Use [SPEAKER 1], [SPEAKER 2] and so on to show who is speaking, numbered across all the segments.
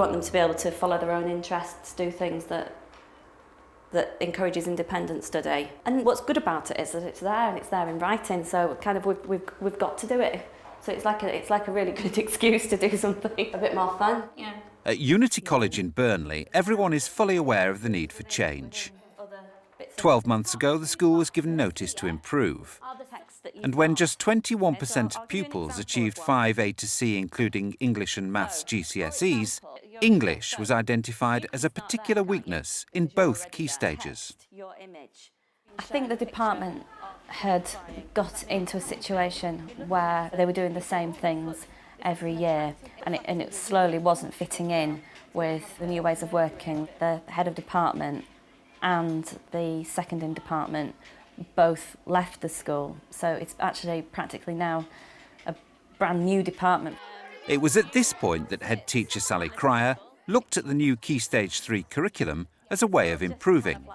[SPEAKER 1] want them to be able to follow their own interests, do things that encourages independent study. And what's good about it is that it's there and it's there in writing, so kind of we've got to do it. So it's like a really good excuse to do something a bit more fun. Yeah.
[SPEAKER 2] At Unity College in Burnley, everyone is fully aware of the need for change. 12 months ago, the school was given notice to improve. And when just 21% of pupils achieved 5 A to C, including English and Maths GCSEs, English was identified as a particular weakness in both key stages.
[SPEAKER 1] I think the department had got into a situation where they were doing the same things every year, and it slowly wasn't fitting in with the new ways of working. The head of department and the second in department both left the school, so it's actually practically now a brand new department.
[SPEAKER 2] It was at this point that head teacher Sally Cryer looked at the new Key Stage 3 curriculum as a way of improving.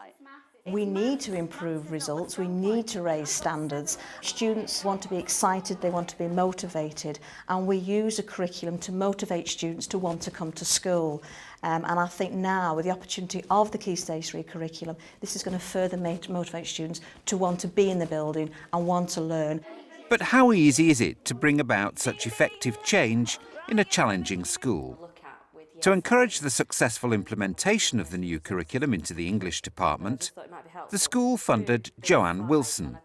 [SPEAKER 3] We need to improve results, we need to raise standards. Students want to be excited, they want to be motivated, and we use a curriculum to motivate students to want to come to school. And I think now, with the opportunity of the Key Stage 3 curriculum, this is going to further motivate students to want to be in the building and want to learn.
[SPEAKER 2] But how easy is it to bring about such effective change in a challenging school? To encourage the successful implementation of the new curriculum into the English department, the school funded Joanne Wilson,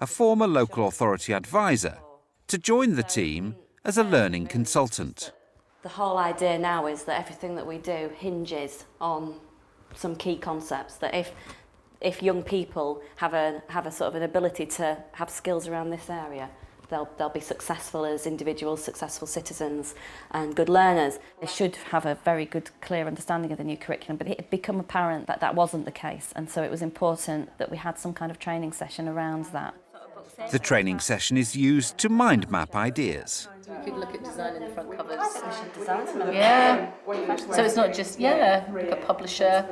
[SPEAKER 2] a former local authority advisor, to join the team as a learning consultant.
[SPEAKER 1] The whole idea now is that everything that we do hinges on some key concepts, that if young people have a sort of an ability to have skills around this area, they'll be successful as individuals, successful citizens and good learners. They should have a very good, clear understanding of the new curriculum, but it had become apparent that that wasn't the case, and so it was important that we had some kind of training session around that.
[SPEAKER 2] The training session is used to mind map ideas.
[SPEAKER 4] We could look at designing the front covers.
[SPEAKER 1] We should design some of them.
[SPEAKER 4] Yeah. So it's not just, look at publisher,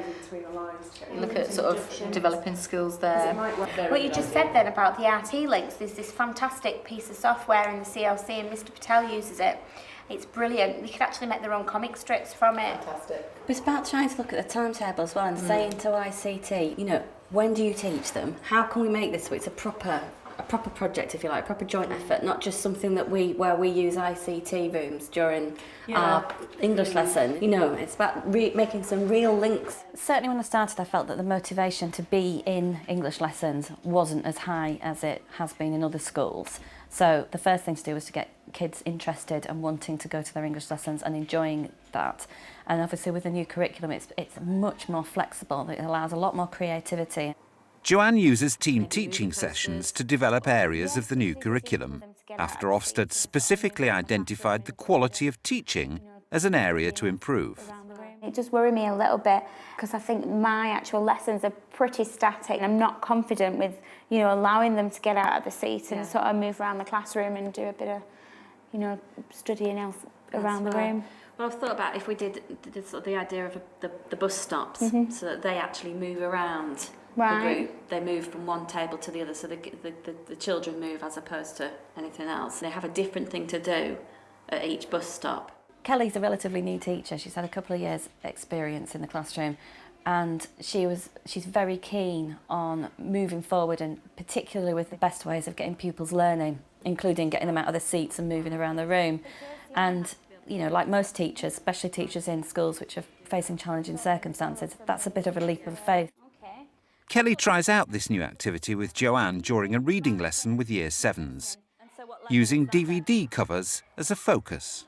[SPEAKER 4] look at sort of developing skills there.
[SPEAKER 5] What you just said then about the RT links, there's this fantastic piece of software in the CLC and Mr. Patel uses it. It's brilliant. You could actually make their own comic strips from it.
[SPEAKER 4] Fantastic.
[SPEAKER 1] It's about trying to look at the timetable as well and saying to ICT, when do you teach them? How can we make this so it's a proper project, if you like, a proper joint effort, not just something where we use ICT rooms during our English lesson. It's about making some real links. Certainly when I started, I felt that the motivation to be in English lessons wasn't as high as it has been in other schools. So the first thing to do was to get kids interested and wanting to go to their English lessons and enjoying that. And obviously with the new curriculum, it's much more flexible. It allows a lot more creativity.
[SPEAKER 2] Joanne uses team teaching sessions to develop areas of the new curriculum, after Ofsted specifically identified the quality of teaching as an area to improve.
[SPEAKER 5] It does worry me a little bit because I think my actual lessons are pretty static and I'm not confident with, allowing them to get out of the seat and sort of move around the classroom and do a bit of, studying else around the room.
[SPEAKER 1] Well, I've thought about if we did sort of the idea of the bus stops, so that they actually move around. The group, they move from one table to the other, so the children move as opposed to anything else. They have a different thing to do at each bus stop. Kelly's a relatively new teacher. She's had a couple of years' experience in the classroom, and she's very keen on moving forward, and particularly with the best ways of getting pupils learning, including getting them out of the seats and moving around the room. And like most teachers, especially teachers in schools which are facing challenging circumstances, that's a bit of a leap of faith.
[SPEAKER 2] Kelly tries out this new activity with Joanne during a reading lesson with Year 7s, using DVD covers as a focus.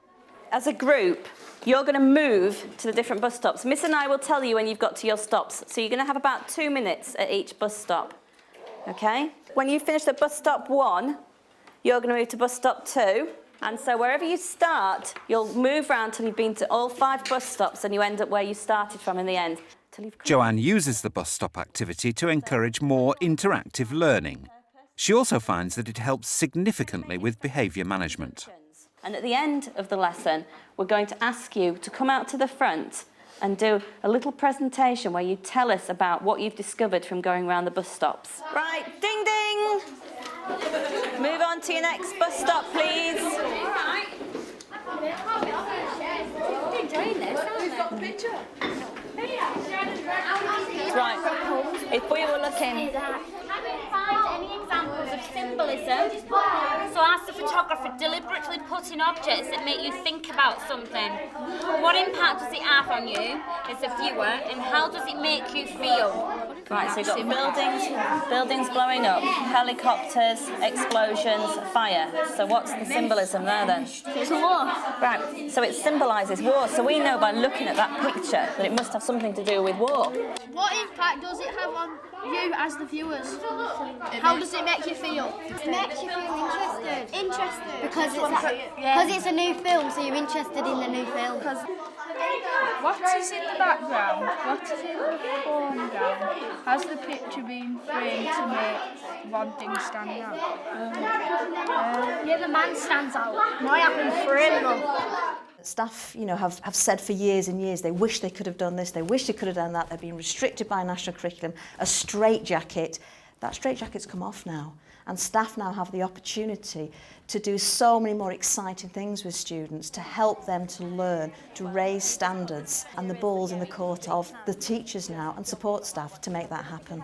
[SPEAKER 1] As a group, you're going to move to the different bus stops. Miss and I will tell you when you've got to your stops, so you're going to have about 2 minutes at each bus stop, OK? When you finish at bus stop 1, you're going to move to bus stop 2, and so wherever you start, you'll move round till you've been to all 5 bus stops and you end up where you started from in the end.
[SPEAKER 2] Joanne uses the bus stop activity to encourage more interactive learning. She also finds that it helps significantly with behaviour management.
[SPEAKER 1] And at the end of the lesson, we're going to ask you to come out to the front and do a little presentation where you tell us about what you've discovered from going around the bus stops. Right, ding ding! Move on to your next bus stop, please.
[SPEAKER 5] All right. We're enjoying this, aren't we?
[SPEAKER 6] Right, if we were looking...
[SPEAKER 7] Find any examples of symbolism. So ask the photographer deliberately put in objects that make you think about something. What impact does it have on you as a viewer, and how does it make you feel?
[SPEAKER 6] Right, so you've got buildings blowing up, helicopters, explosions, fire. So what's the symbolism there then?
[SPEAKER 7] It's a war.
[SPEAKER 6] Right, so it symbolises war. So we know by looking at that picture that it must have something to do with war.
[SPEAKER 8] What impact does it have on you as the viewers? How does it make you feel?
[SPEAKER 9] It makes you feel interested. Interested. Because it's a new film, so you're interested in the new film.
[SPEAKER 8] What is in the background? What is in the foreground? Has the picture been framed to make one thing stand out?
[SPEAKER 7] Yeah, the man stands out. Why haven't we framed them?
[SPEAKER 3] Staff, have said for years and years they wish they could have done this, they wish they could have done that, they've been restricted by national curriculum, a straitjacket. That straitjacket's come off now, and staff now have the opportunity to do so many more exciting things with students, to help them to learn, to raise standards, and the ball's in the court of the teachers now and support staff to make that happen.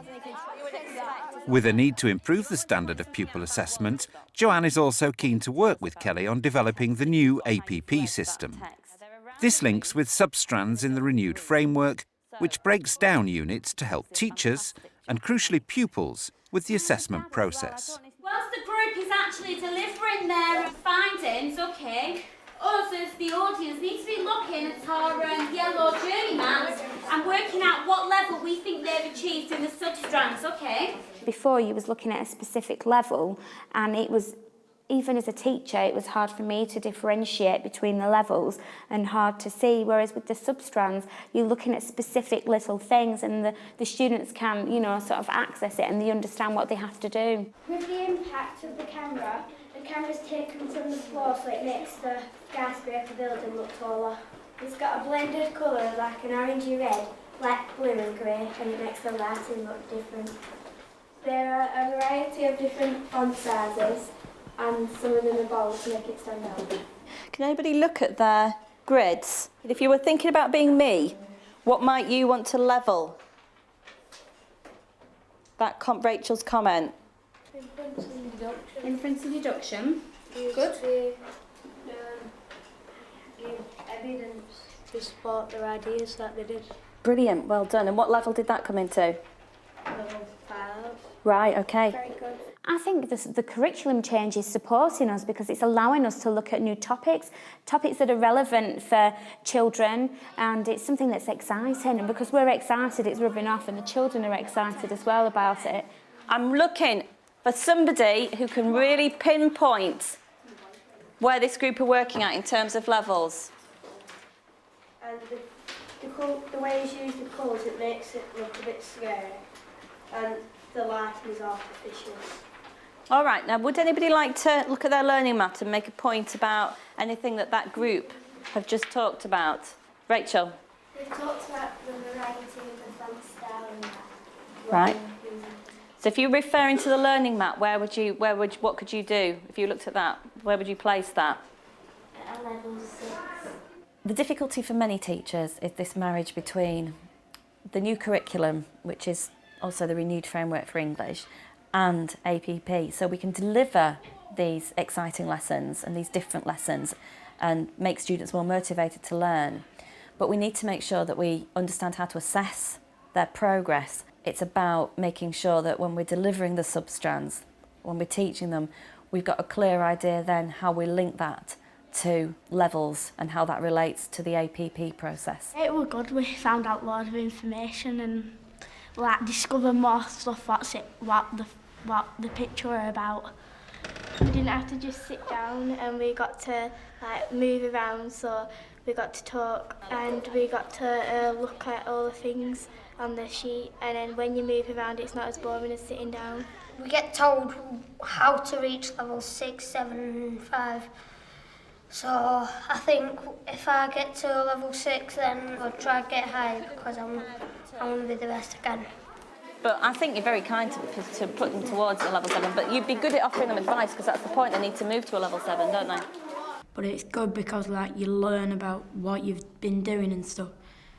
[SPEAKER 2] With a need to improve the standard of pupil assessment, Joanne is also keen to work with Kelly on developing the new APP system. This links with sub-strands in the renewed framework, which breaks down units to help teachers, and crucially pupils, with the assessment process.
[SPEAKER 7] Whilst the group is actually delivering their findings, us as the audience need to be looking at our yellow journey maps and working out what level we think they've achieved in the sub-strands,
[SPEAKER 5] Before you was looking at a specific level, and it was, even as a teacher, it was hard for me to differentiate between the levels and hard to see, whereas with the sub-strands, you're looking at specific little things and the students can, sort of access it and they understand what they have to do.
[SPEAKER 9] With the impact of the camera's taken from the floor, so it makes the skyscraper building look taller. It's got a blended colour, like an orangey red, black, blue and grey, and it makes the lighting look different. There are a variety of different font sizes, and some of them are bold to make it stand out.
[SPEAKER 6] Can anybody look at their grids? If you were thinking about being me, what might you want to level? Rachel's comment.
[SPEAKER 7] Inference and deduction. Good.
[SPEAKER 9] Evidence to support their ideas that they did.
[SPEAKER 6] Brilliant, well done. And what level did that come into?
[SPEAKER 9] Level 5.
[SPEAKER 6] Right, okay.
[SPEAKER 9] Very good.
[SPEAKER 5] I think the curriculum change is supporting us because it's allowing us to look at new topics that are relevant for children, and it's something that's exciting, and because we're excited it's rubbing off and the children are excited as well about it.
[SPEAKER 6] I'm looking for somebody who can really pinpoint where this group are working at in terms of levels.
[SPEAKER 9] And the way you use the colours, it makes it look a bit scary, and the lighting is artificial.
[SPEAKER 6] All right, now would anybody like to look at their learning map and make a point about anything that group have just talked about? Rachel?
[SPEAKER 9] We've talked about the variety of the font style and that.
[SPEAKER 6] Right. So if you're referring to the learning map, what could you do if you looked at that? Where would you place that?
[SPEAKER 9] At a level 6.
[SPEAKER 6] The difficulty for many teachers is this marriage between the new curriculum, which is also the renewed framework for English, and APP. So we can deliver these exciting lessons and these different lessons and make students more motivated to learn. But we need to make sure that we understand how to assess their progress. It's about making sure that when we're delivering the sub-strands, when we're teaching them, we've got a clear idea then how we link that to levels and how that relates to the APP process.
[SPEAKER 8] It was good. We found out a lot of information and discovered more stuff what the picture are about. We didn't have to just sit down, and we got to move around, so we got to talk and we got to look at all the things on the sheet, and then when you move around it's not as boring as sitting down.
[SPEAKER 9] We get told how to reach level 6, 7 and 5. So I think if I get to level 6 then I'll try to get high because I want to be the best I can.
[SPEAKER 6] But I think you're very kind to put them towards a level 7, but you'd be good at offering them advice because that's the point, they need to move to a level 7, don't they?
[SPEAKER 10] But it's good because you learn about what you've been doing and stuff.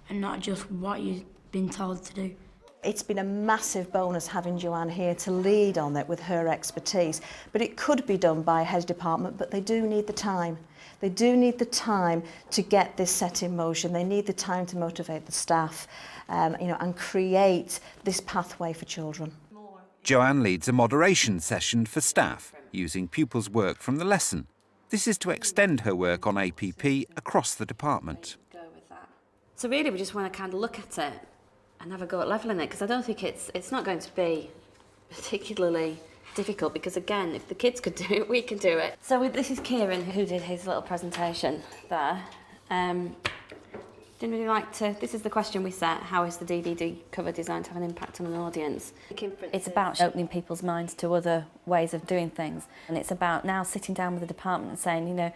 [SPEAKER 8] and not just what you've been told to do.
[SPEAKER 3] It's been a massive bonus having Joanne here to lead on it with her expertise, but it could be done by a head department, but they do need the time. They do need the time to get this set in motion. They need the time to motivate the staff, and create this pathway for children.
[SPEAKER 2] Joanne leads a moderation session for staff, using pupils' work from the lesson. This is to extend her work on APP across the department.
[SPEAKER 1] So really we just want to kind of look at it and have a go at levelling it, because I don't think it's not going to be particularly difficult, because again, if the kids could do it, we can do it. So this is Kieran, who did his little presentation there. Didn't really like to, this is the question we set: how is the DVD cover designed to have an impact on an audience?
[SPEAKER 6] It's about opening people's minds to other ways of doing things, and it's about now sitting down with the department and saying,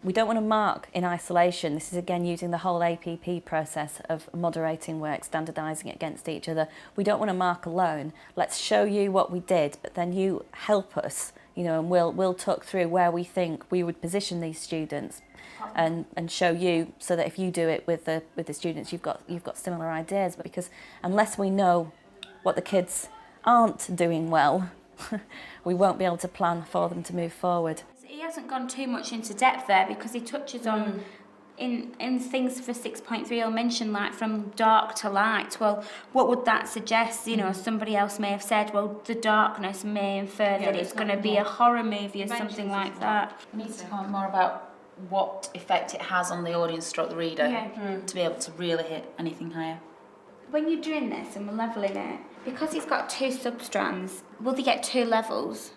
[SPEAKER 6] we don't want to mark in isolation. This is again using the whole APP process of moderating work, standardising it against each other. We don't want to mark alone. Let's show you what we did, but then you help us, and we'll talk through where we think we would position these students, and show you, so that if you do it with the students, you've got similar ideas. But because unless we know what the kids aren't doing well, we won't be able to plan for them to move forward.
[SPEAKER 7] He hasn't gone too much into depth there, because he touches on in things for 6.3 he'll mention like from dark to light. Well, what would that suggest? Somebody else may have said, well, the darkness may infer that it's going to be a horror movie or something like that.
[SPEAKER 4] We need to find more about what effect it has on the audience stroke the reader to be able to really hit anything higher.
[SPEAKER 7] When you're doing this and we're levelling it, because he's got 2 sub-strands, will they get 2 levels?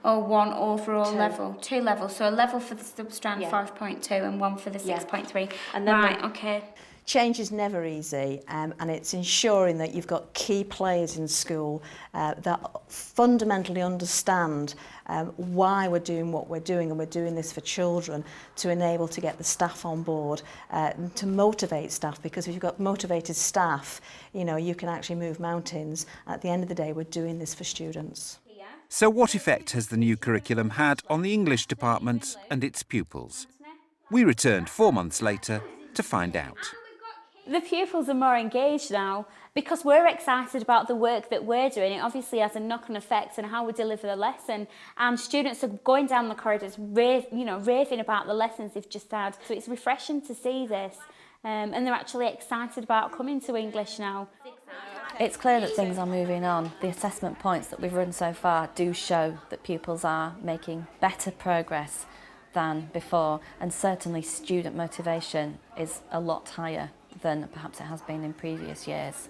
[SPEAKER 7] Or 1 overall level? 2 levels. So a level for the sub-strand 5.2 and 1 for the 6.3.
[SPEAKER 1] And then
[SPEAKER 7] right, okay.
[SPEAKER 3] Change is never easy, and it's ensuring that you've got key players in school that fundamentally understand why we're doing what we're doing, and we're doing this for children to enable to get the staff on board, to motivate staff, because if you've got motivated staff, you can actually move mountains. At the end of the day, we're doing this for students.
[SPEAKER 2] So what effect has the new curriculum had on the English department and its pupils? We returned 4 months later to find out.
[SPEAKER 7] The pupils are more engaged now because we're excited about the work that we're doing. It obviously has a knock-on effect on how we deliver the lesson, and students are going down the corridors, raving about the lessons they've just had. So it's refreshing to see this, and they're actually excited about coming to English now.
[SPEAKER 6] It's clear that things are moving on. The assessment points that we've run so far do show that pupils are making better progress than before, and certainly student motivation is a lot higher than perhaps it has been in previous years.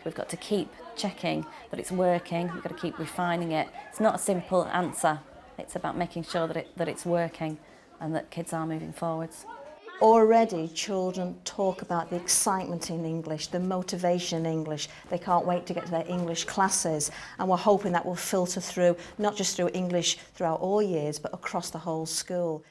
[SPEAKER 6] We've got to keep checking that it's working, we've got to keep refining it. It's not a simple answer, it's about making sure that it's working and that kids are moving forwards.
[SPEAKER 3] Already children talk about the excitement in English, the motivation in English. They can't wait to get to their English classes, and we're hoping that will filter through, not just through English throughout all years, but across the whole school.